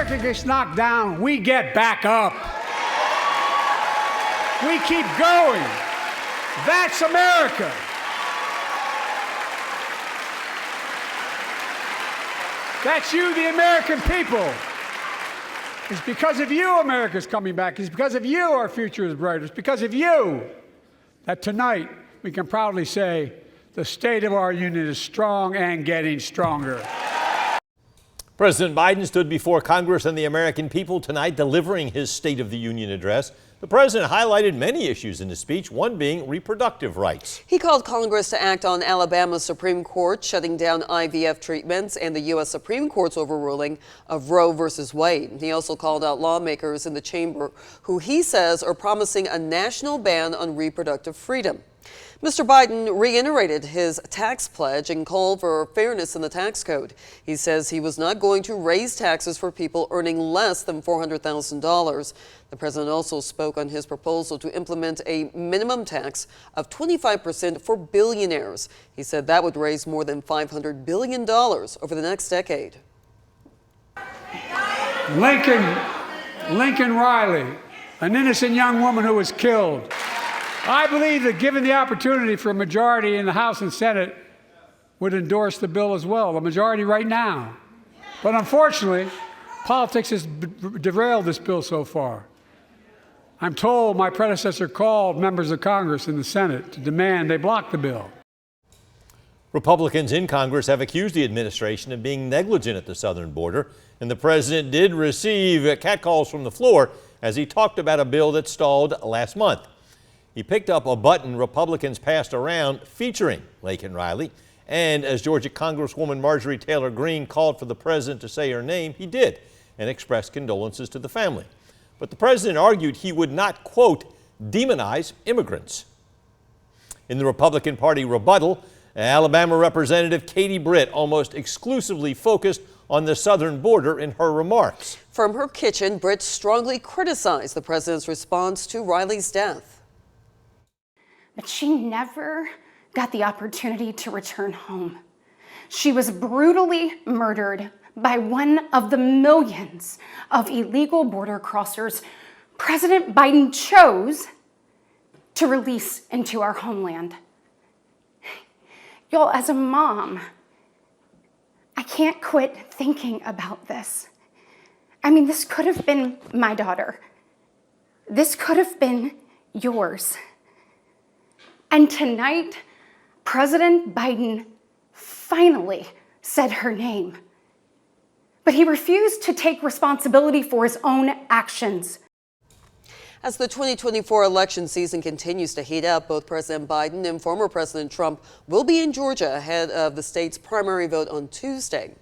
America gets knocked down, we get back up. We keep going. That's America. That's you, the American people. It's because of you America's coming back. It's because of you our future is brighter. It's because of you that tonight we can proudly say the state of our union is strong and getting stronger. President Biden stood before Congress and the American people tonight delivering his State of the Union address. The president highlighted many issues in his speech, one being reproductive rights. He called Congress to act on Alabama's Supreme Court shutting down IVF treatments and the U.S. Supreme Court's overruling of Roe v. Wade. He also called out lawmakers in the chamber who he says are promising a national ban on reproductive freedom. Mr. Biden reiterated his tax pledge and called for fairness in the tax code. He says he was not going to raise taxes for people earning less than $400,000. The president also spoke on his proposal to implement a minimum tax of 25% for billionaires. He said that would raise more than $500 billion over the next decade. Lincoln Riley, an innocent young woman who was killed. I believe that given the opportunity for a majority in the House and Senate would endorse the bill as well, a majority right now. But unfortunately, politics has derailed this bill so far. I'm told my predecessor called members of Congress in the Senate to demand they block the bill. Republicans in Congress have accused the administration of being negligent at the southern border, and the president did receive catcalls from the floor as he talked about a bill that stalled last month. He picked up a button Republicans passed around featuring Lincoln Riley, and as Georgia Congresswoman Marjorie Taylor Greene called for the president to say her name, he did and expressed condolences to the family. But the president argued he would not, quote, demonize immigrants. In the Republican Party rebuttal, Alabama Representative Katie Britt almost exclusively focused on the southern border in her remarks. From her kitchen, Britt strongly criticized the president's response to Riley's death. But she never got the opportunity to return home. She was brutally murdered by one of the millions of illegal border crossers President Biden chose to release into our homeland. Y'all, as a mom, I can't quit thinking about this. I mean, this could have been my daughter. This could have been yours. And tonight, President Biden finally said her name. But he refused to take responsibility for his own actions. As the 2024 election season continues to heat up, both President Biden and former President Trump will be in Georgia ahead of the state's primary vote on Tuesday.